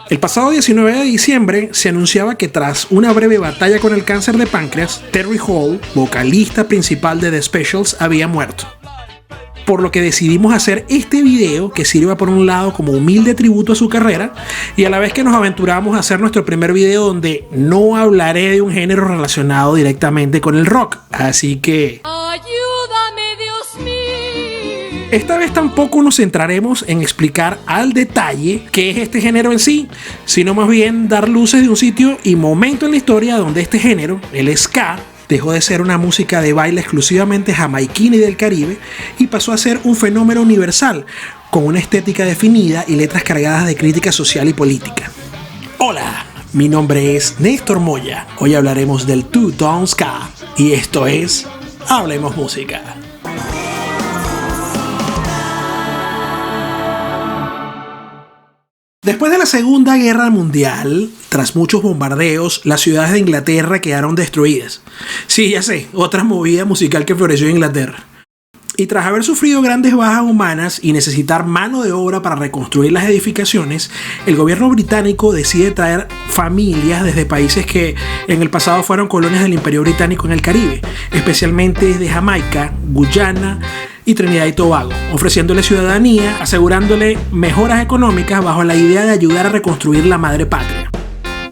El pasado 19 de diciembre se anunciaba que tras una breve batalla con el cáncer de páncreas, Terry Hall, vocalista principal de The Specials, había muerto. Por lo que decidimos hacer este video que sirva por un lado como humilde tributo a su carrera y a la vez que nos aventuramos a hacer nuestro primer video donde no hablaré de un género relacionado directamente con el rock. Así que... ¡ayúdame, Dios mío! Esta vez tampoco nos centraremos en explicar al detalle qué es este género en sí, sino más bien dar luces de un sitio y momento en la historia donde este género, el ska, dejó de ser una música de baile exclusivamente jamaiquina y del Caribe y pasó a ser un fenómeno universal, con una estética definida y letras cargadas de crítica social y política. Hola, mi nombre es Néstor Moya. Hoy hablaremos del Two-Tone Ska y esto es Hablemos Música. Después de la Segunda Guerra Mundial, tras muchos bombardeos, las ciudades de Inglaterra quedaron destruidas. Sí, ya sé, otra movida musical que floreció en Inglaterra. Y tras haber sufrido grandes bajas humanas y necesitar mano de obra para reconstruir las edificaciones, el gobierno británico decide traer familias desde países que en el pasado fueron colonias del Imperio Británico en el Caribe, especialmente desde Jamaica, Guyana y Trinidad y Tobago, ofreciéndole ciudadanía, asegurándole mejoras económicas bajo la idea de ayudar a reconstruir la madre patria.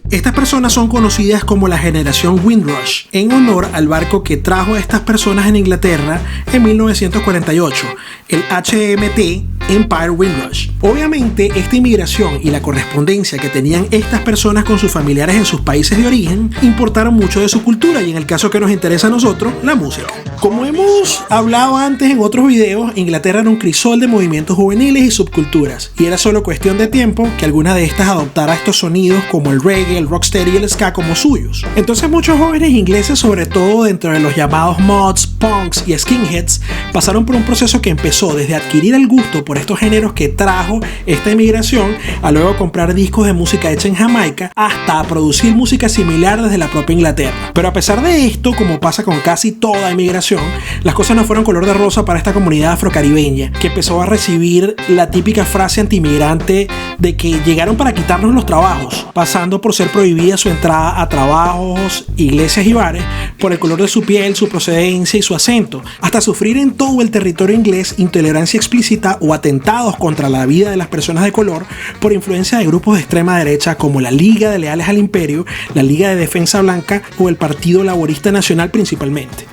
Estas personas son conocidas como la generación Windrush, en honor al barco que trajo a estas personas en Inglaterra en 1948, el HMT Empire Windrush. Obviamente, esta inmigración y la correspondencia que tenían estas personas con sus familiares en sus países de origen importaron mucho de su cultura y en el caso que nos interesa a nosotros, la música. Como hemos hablado antes en otros videos, Inglaterra era un crisol de movimientos juveniles y subculturas, y era solo cuestión de tiempo que alguna de estas adoptara estos sonidos como el reggae, el rocksteady y el ska como suyos. Entonces muchos jóvenes ingleses, sobre todo dentro de los llamados mods, punks y skinheads, pasaron por un proceso que empezó desde adquirir el gusto por estos géneros que trajo esta emigración, a luego comprar discos de música hecha en Jamaica, hasta producir música similar desde la propia Inglaterra. Pero a pesar de esto, como pasa con casi toda emigración, las cosas no fueron color de rosa para esta comunidad afrocaribeña, que empezó a recibir la típica frase antimigrante de que llegaron para quitarnos los trabajos, pasando por ser prohibida su entrada a trabajos, iglesias y bares por el color de su piel, su procedencia y su acento, hasta sufrir en todo el territorio inglés intolerancia explícita o atentados contra la vida de las personas de color por influencia de grupos de extrema derecha como la Liga de Leales al Imperio, la Liga de Defensa Blanca o el Partido Laborista Nacional principalmente.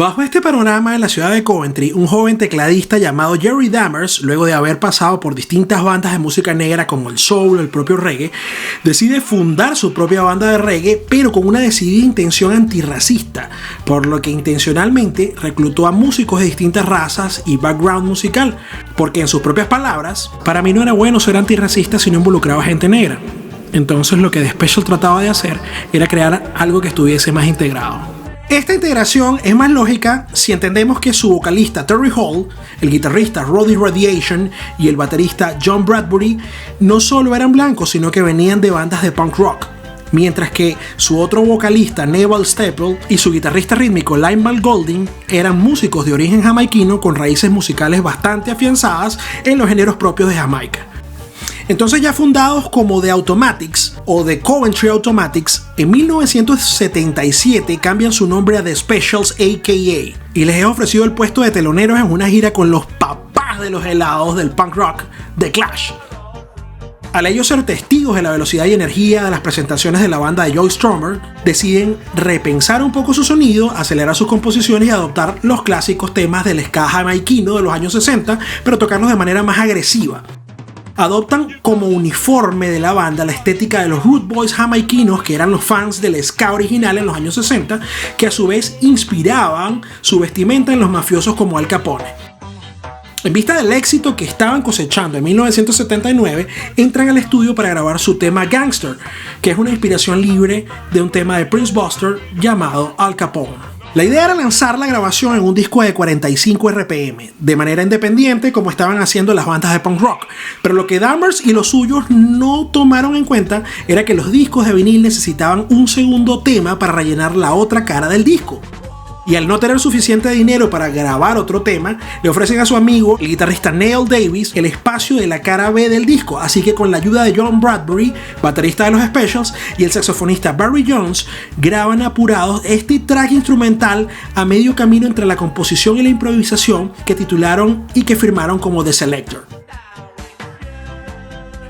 Bajo este panorama, en la ciudad de Coventry, un joven tecladista llamado Jerry Dammers, luego de haber pasado por distintas bandas de música negra como el soul o el propio reggae, decide fundar su propia banda de reggae, pero con una decidida intención antirracista, por lo que intencionalmente reclutó a músicos de distintas razas y background musical, porque en sus propias palabras, para mí no era bueno ser antirracista si no involucraba a gente negra. Entonces lo que The Specials trataba de hacer era crear algo que estuviese más integrado. Esta integración es más lógica si entendemos que su vocalista Terry Hall, el guitarrista Roddy Radiation y el baterista John Bradbury no solo eran blancos, sino que venían de bandas de punk rock, mientras que su otro vocalista Neville Staple y su guitarrista rítmico Linemal Golding eran músicos de origen jamaiquino con raíces musicales bastante afianzadas en los géneros propios de Jamaica. Entonces, ya fundados como The Automatics o The Coventry Automatics, en 1977 cambian su nombre a The Specials a.k.a. y les he ofrecido el puesto de teloneros en una gira con los papás de los helados del punk rock, The Clash. Al ellos ser testigos de la velocidad y energía de las presentaciones de la banda de Joe Strummer, deciden repensar un poco su sonido, acelerar sus composiciones y adoptar los clásicos temas del ska jamaiquino de los años 60, pero tocarlos de manera más agresiva. Adoptan como uniforme de la banda la estética de los Rude Boys jamaiquinos, que eran los fans del ska original en los años 60, que a su vez inspiraban su vestimenta en los mafiosos como Al Capone. En vista del éxito que estaban cosechando en 1979, entran al estudio para grabar su tema Gangster, que es una inspiración libre de un tema de Prince Buster llamado Al Capone. La idea era lanzar la grabación en un disco de 45 RPM, de manera independiente como estaban haciendo las bandas de punk rock, pero lo que Dammers y los suyos no tomaron en cuenta era que los discos de vinil necesitaban un segundo tema para rellenar la otra cara del disco. y al no tener suficiente dinero para grabar otro tema, le ofrecen a su amigo, el guitarrista Neil Davis, el espacio de la cara B del disco, así que con la ayuda de John Bradbury, baterista de los Specials, y el saxofonista Barry Jones, graban apurados este track instrumental a medio camino entre la composición y la improvisación, que titularon y que firmaron como The Selector.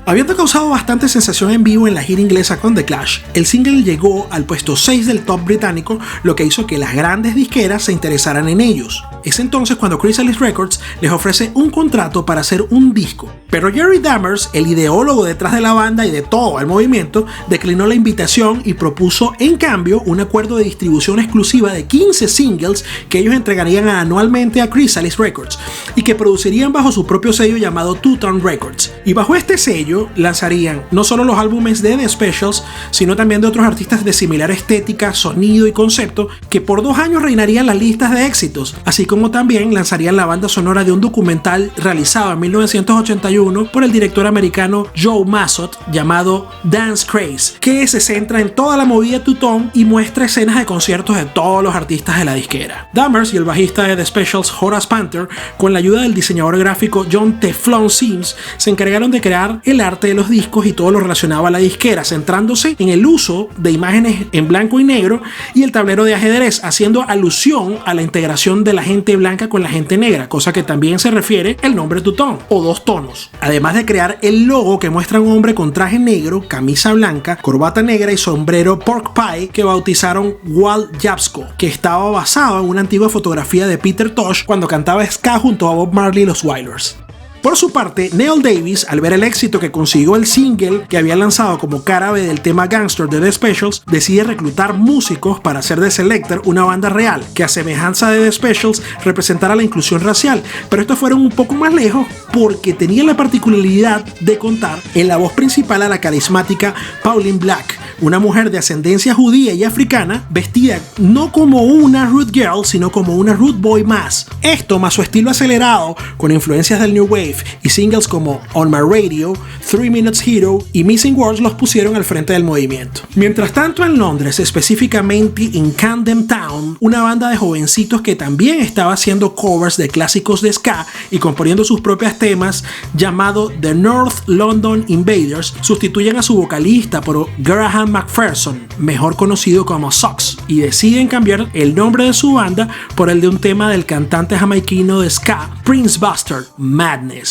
Habiendo causado bastante sensación en vivo en la gira inglesa con The Clash, el single llegó al puesto 6 del top británico, lo que hizo que las grandes disqueras se interesaran en ellos. Es entonces cuando Chrysalis Records les ofrece un contrato para hacer un disco. Pero Jerry Dammers, el ideólogo detrás de la banda y de todo el movimiento, declinó la invitación y propuso en cambio un acuerdo de distribución exclusiva de 15 singles que ellos entregarían anualmente a Chrysalis Records y que producirían bajo su propio sello llamado Two Tone Records. Y bajo este sello lanzarían no solo los álbumes de The Specials, sino también de otros artistas de similar estética, sonido y concepto que por 2 años reinarían las listas de éxitos, así como también lanzarían la banda sonora de un documental realizado en 1981 por el director americano Joe Mazot llamado Dance Craze, que se centra en toda la movida two-tone y muestra escenas de conciertos de todos los artistas de la disquera. Dammers y el bajista de The Specials Horace Panther, con la ayuda del diseñador gráfico John Teflon Sims, se encargaron de crear el arte de los discos y todo lo relacionado a la disquera, centrándose en el uso de imágenes en blanco y negro y el tablero de ajedrez, haciendo alusión a la integración de la gente blanca con la gente negra, cosa que también se refiere el nombre two-tone o 2 tonos. Además de crear el logo que muestra a un hombre con traje negro, camisa blanca, corbata negra y sombrero pork pie que bautizaron Walt Japsko, que estaba basado en una antigua fotografía de Peter Tosh cuando cantaba ska junto a Bob Marley y los Wailers. Por su parte, Neil Davis, al ver el éxito que consiguió el single que había lanzado como cara B del tema Gangster de The Specials, decide reclutar músicos para hacer de Selector una banda real, que a semejanza de The Specials representara la inclusión racial, pero estos fueron un poco más lejos porque tenían la particularidad de contar en la voz principal a la carismática Pauline Black, una mujer de ascendencia judía y africana, vestida no como una Rude Girl, sino como una Rude Boy más. Esto, más su estilo acelerado, con influencias del New Wave y singles como On My Radio, 3 Minutes Hero y Missing Words los pusieron al frente del movimiento. Mientras tanto, en Londres, específicamente en Camden Town, una banda de jovencitos que también estaba haciendo covers de clásicos de ska y componiendo sus propios temas, llamado The North London Invaders, sustituyen a su vocalista por Graham McPherson, mejor conocido como Socks, y deciden cambiar el nombre de su banda por el de un tema del cantante jamaiquino de ska Prince Buster, Madness.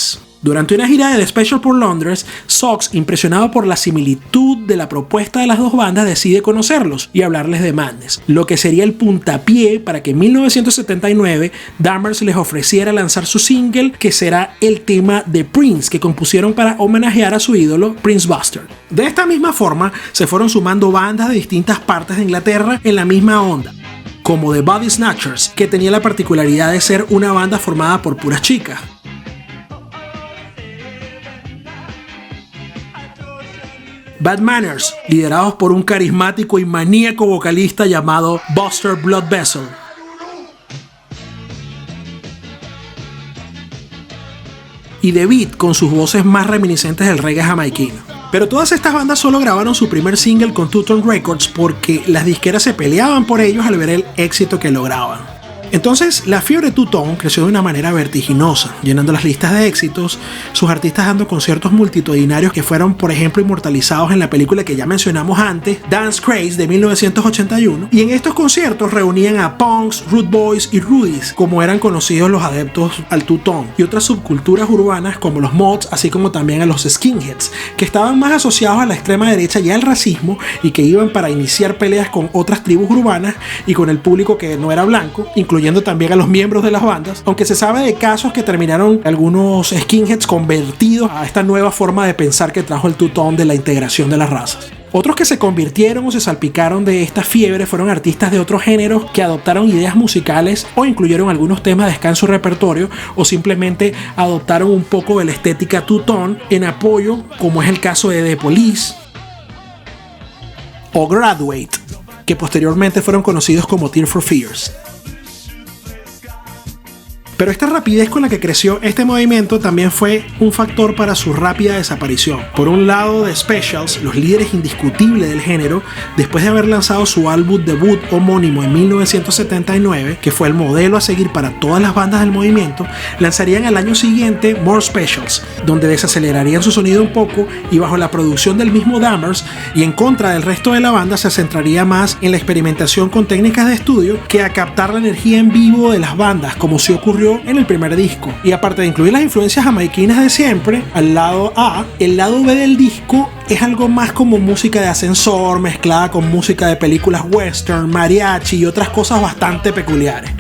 Durante una gira de The Special por Londres, Socks, impresionado por la similitud de la propuesta de las dos bandas, decide conocerlos y hablarles de Madness, lo que sería el puntapié para que en 1979 Dammers les ofreciera lanzar su single, que será el tema de Prince, que compusieron para homenajear a su ídolo Prince Buster. De esta misma forma, se fueron sumando bandas de distintas partes de Inglaterra en la misma onda, como The Body Snatchers, que tenía la particularidad de ser una banda formada por puras chicas. Bad Manners, liderados por un carismático y maníaco vocalista llamado Buster Blood Vessel. Y The Beat, con sus voces más reminiscentes del reggae jamaiquino. Pero todas estas bandas solo grabaron su primer single con Two Tone Records porque las disqueras se peleaban por ellos al ver el éxito que lograban. Entonces, la fiebre two-tone creció de una manera vertiginosa, llenando las listas de éxitos, sus artistas dando conciertos multitudinarios que fueron, por ejemplo, inmortalizados en la película que ya mencionamos antes, Dance Craze de 1981, y en estos conciertos reunían a punks, rude boys y rudies, como eran conocidos los adeptos al two-tone, y otras subculturas urbanas como los mods, así como también a los skinheads, que estaban más asociados a la extrema derecha y al racismo, y que iban para iniciar peleas con otras tribus urbanas y con el público que no era blanco, incluyendo también a los miembros de las bandas, aunque se sabe de casos que terminaron algunos skinheads convertidos a esta nueva forma de pensar que trajo el two-tone de la integración de las razas. Otros que se convirtieron o se salpicaron de esta fiebre fueron artistas de otros géneros que adoptaron ideas musicales o incluyeron algunos temas de ska en su repertorio, o simplemente adoptaron un poco de la estética two-tone en apoyo, como es el caso de The Police o Graduate, que posteriormente fueron conocidos como Tears for Fears. Pero esta rapidez con la que creció este movimiento también fue un factor para su rápida desaparición. Por un lado, The Specials, los líderes indiscutibles del género, después de haber lanzado su álbum debut homónimo en 1979, que fue el modelo a seguir para todas las bandas del movimiento, lanzarían al año siguiente More Specials, donde desacelerarían su sonido un poco y bajo la producción del mismo Dammers, y en contra del resto de la banda se centraría más en la experimentación con técnicas de estudio que a captar la energía en vivo de las bandas, como sí ocurrió en el primer disco. Y aparte de incluir las influencias jamaiquinas de siempre al lado A, el lado B del disco es algo más como música de ascensor mezclada con música de películas western, mariachi y otras cosas bastante peculiares.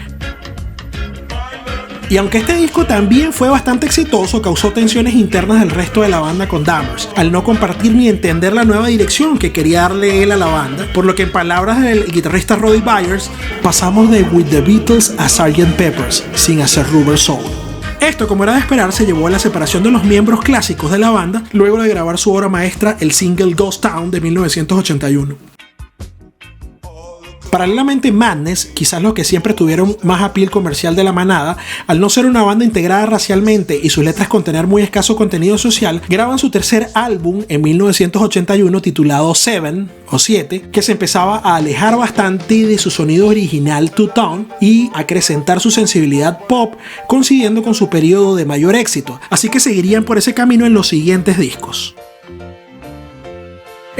Y aunque este disco también fue bastante exitoso, causó tensiones internas del resto de la banda con Dammers, al no compartir ni entender la nueva dirección que quería darle él a la banda, por lo que en palabras del guitarrista Roddy Byers, pasamos de With the Beatles a Sgt. Pepper's, sin hacer Rubber Soul. Esto, como era de esperar, se llevó a la separación de los miembros clásicos de la banda, luego de grabar su obra maestra, el single Ghost Town de 1981. Paralelamente, Madness, quizás los que siempre tuvieron más appeal comercial de la manada, al no ser una banda integrada racialmente y sus letras contener muy escaso contenido social, graban su tercer álbum en 1981 titulado Seven o 7, que se empezaba a alejar bastante de su sonido original Two Tone y acrecentar su sensibilidad pop, coincidiendo con su periodo de mayor éxito, así que seguirían por ese camino en los siguientes discos.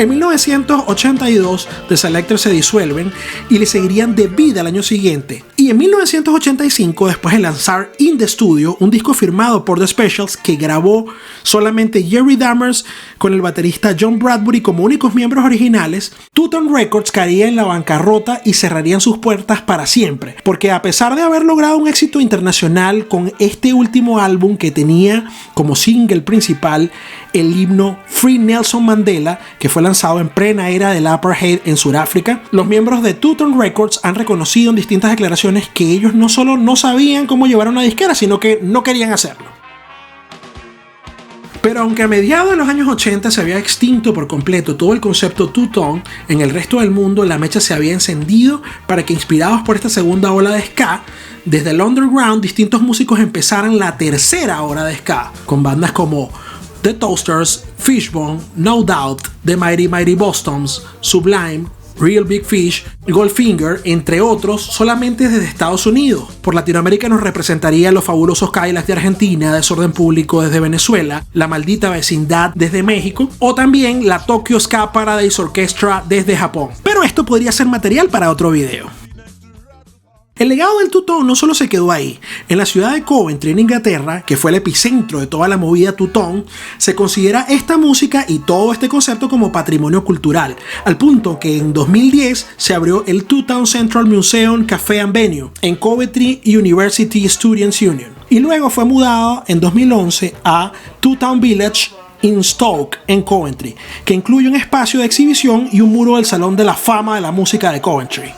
En 1982, The Selectors se disuelven y le seguirían de vida al año siguiente. Y en 1985, después de lanzar In The Studio, un disco firmado por The Specials que grabó solamente Jerry Dammers con el baterista John Bradbury como únicos miembros originales, Two Tone Records caería en la bancarrota y cerrarían sus puertas para siempre. Porque a pesar de haber logrado un éxito internacional con este último álbum que tenía como single principal el himno Free Nelson Mandela, que fue lanzado en plena era del apartheid en Sudáfrica, los miembros de Two Tone Records han reconocido en distintas declaraciones que ellos no solo no sabían cómo llevar una disquera, sino que no querían hacerlo. Pero aunque a mediados de los años 80 se había extinto por completo todo el concepto Two Tone, en el resto del mundo la mecha se había encendido para que, inspirados por esta segunda ola de ska, desde el underground distintos músicos empezaran la tercera ola de ska, con bandas como The Toasters, Fishbone, No Doubt, The Mighty Mighty Bosstones, Sublime, Real Big Fish, Goldfinger, entre otros, solamente desde Estados Unidos. Por Latinoamérica nos representaría los fabulosos Cadillacs de Argentina, Desorden Público desde Venezuela, La Maldita Vecindad desde México, o también la Tokyo Ska Paradise Orchestra desde Japón. Pero esto podría ser material para otro video. El legado del Two Tone no solo se quedó ahí. En la ciudad de Coventry, en Inglaterra, que fue el epicentro de toda la movida Two Tone, se considera esta música y todo este concepto como patrimonio cultural, al punto que en 2010 se abrió el Two Tone Central Museum Café and Venue en Coventry University Students Union. Y luego fue mudado en 2011 a Two Tone Village in Stoke, en Coventry, que incluye un espacio de exhibición y un muro del Salón de la Fama de la Música de Coventry.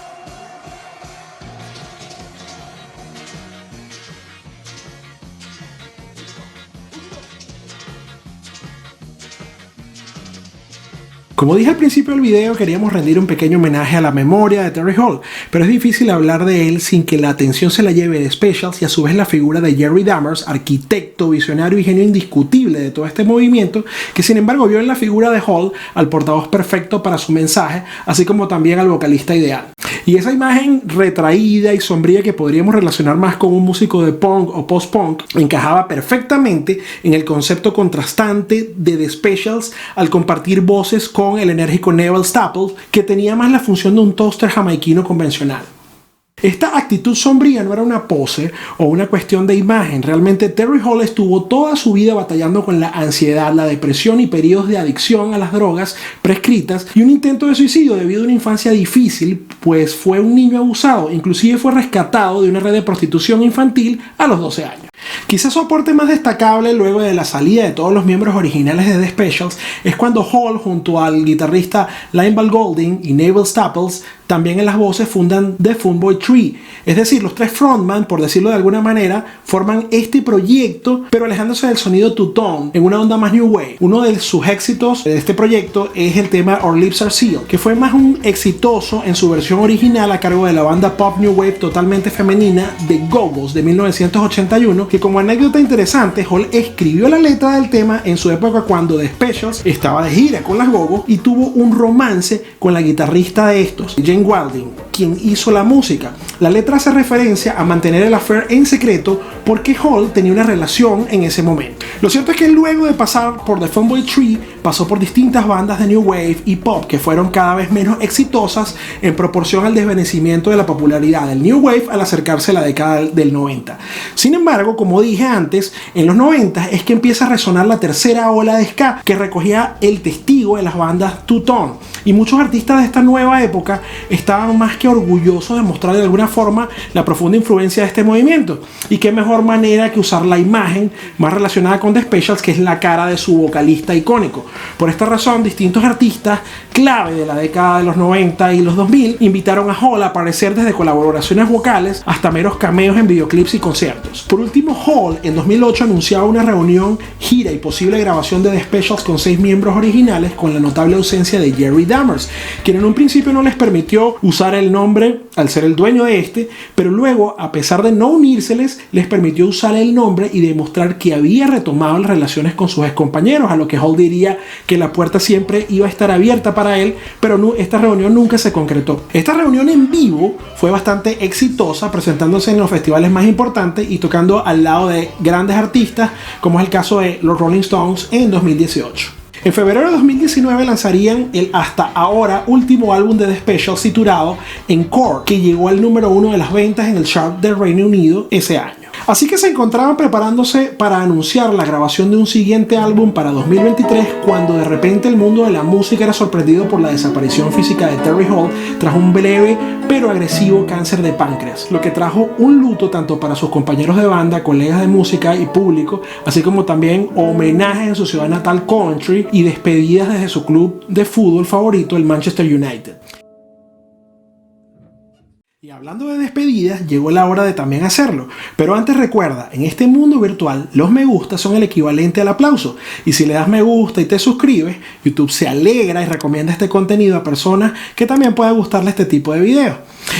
Como dije al principio del video, queríamos rendir un pequeño homenaje a la memoria de Terry Hall, pero es difícil hablar de él sin que la atención se la lleve de Specials y a su vez la figura de Jerry Dammers, arquitecto, visionario y genio indiscutible de todo este movimiento, que sin embargo vio en la figura de Hall al portavoz perfecto para su mensaje, así como también al vocalista ideal. Y esa imagen retraída y sombría que podríamos relacionar más con un músico de punk o post-punk encajaba perfectamente en el concepto contrastante de The Specials al compartir voces con el enérgico Neville Staples, que tenía más la función de un toaster jamaiquino convencional. Esta actitud sombría no era una pose o una cuestión de imagen. Realmente Terry Hall estuvo toda su vida batallando con la ansiedad, la depresión y periodos de adicción a las drogas prescritas y un intento de suicidio debido a una infancia difícil, pues fue un niño abusado, inclusive fue rescatado de una red de prostitución infantil a los 12 años. Quizás su aporte más destacable luego de la salida de todos los miembros originales de The Specials es cuando Hall, junto al guitarrista Lionel Golding y Neville Staples, también en las voces fundan The Funboy Tree. Es decir, los tres frontman, por decirlo de alguna manera, forman este proyecto, pero alejándose del sonido two-tone, en una onda más new wave. Uno de sus éxitos de este proyecto es el tema Our Lips Are Sealed, que fue más un exitoso en su versión original a cargo de la banda pop new wave totalmente femenina The Go-Go's de 1981, que como anécdota interesante, Hall escribió la letra del tema en su época cuando The Specials estaba de gira con las Go-Go y tuvo un romance con la guitarrista de estos, Jane Wilding, quien hizo la música. La letra hace referencia a mantener el affair en secreto porque Hall tenía una relación en ese momento. Lo cierto es que luego de pasar por The Funboy Tree, pasó por distintas bandas de New Wave y Pop que fueron cada vez menos exitosas en proporción al desvanecimiento de la popularidad del New Wave al acercarse a la década del 90. Sin embargo, como dije antes, en los 90 es que empieza a resonar la tercera ola de ska que recogía el testigo de las bandas two-tone, y muchos artistas de esta nueva época estaban más que orgullosos de mostrar de alguna forma la profunda influencia de este movimiento, y qué mejor manera que usar la imagen más relacionada con The Specials, que es la cara de su vocalista icónico. Por esta razón, distintos artistas clave de la década de los 90 y los 2000 invitaron a Hall a aparecer desde colaboraciones vocales hasta meros cameos en videoclips y conciertos. Por último, Hall en 2008 anunciaba una reunión, gira y posible grabación de The Specials con 6 miembros originales, con la notable ausencia de Jerry Dammers, quien en un principio no les permitió usar el nombre al ser el dueño de este, pero luego, a pesar de no unírseles, les permitió usar el nombre y demostrar que había retomado las relaciones con sus excompañeros, a lo que Hall diría que la puerta siempre iba a estar abierta para él, pero esta reunión nunca se concretó. Esta reunión en vivo fue bastante exitosa, presentándose en los festivales más importantes y tocando al lado de grandes artistas, como es el caso de los Rolling Stones en 2018. En febrero de 2019 lanzarían el hasta ahora último álbum de The Specials titulado Encore, que llegó al número 1 de las ventas en el chart del Reino Unido ese año. Así que se encontraban preparándose para anunciar la grabación de un siguiente álbum para 2023, cuando de repente el mundo de la música era sorprendido por la desaparición física de Terry Hall tras un breve pero agresivo cáncer de páncreas, lo que trajo un luto tanto para sus compañeros de banda, colegas de música y público, así como también homenajes en su ciudad natal Coventry y despedidas desde su club de fútbol favorito, el Manchester United. Y hablando de despedidas, llegó la hora de también hacerlo. Pero antes recuerda, en este mundo virtual, los me gusta son el equivalente al aplauso. Y si le das me gusta y te suscribes, YouTube se alegra y recomienda este contenido a personas que también pueda gustarle este tipo de videos.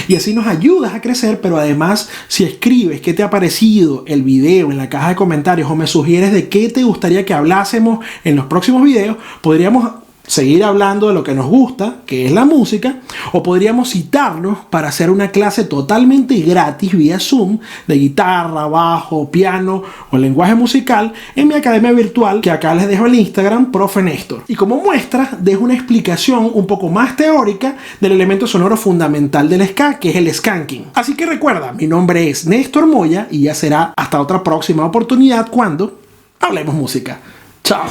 Y así nos ayudas a crecer, pero además, si escribes qué te ha parecido el video en la caja de comentarios o me sugieres de qué te gustaría que hablásemos en los próximos videos, podríamos seguir hablando de lo que nos gusta, que es la música, o podríamos citarnos para hacer una clase totalmente gratis vía Zoom de guitarra, bajo, piano o lenguaje musical en mi academia virtual, que acá les dejo el Instagram, Profe Néstor. Y como muestra, dejo una explicación un poco más teórica del elemento sonoro fundamental del ska, que es el skanking. Así que recuerda, mi nombre es Néstor Moya y ya será hasta otra próxima oportunidad cuando hablemos música. Chao.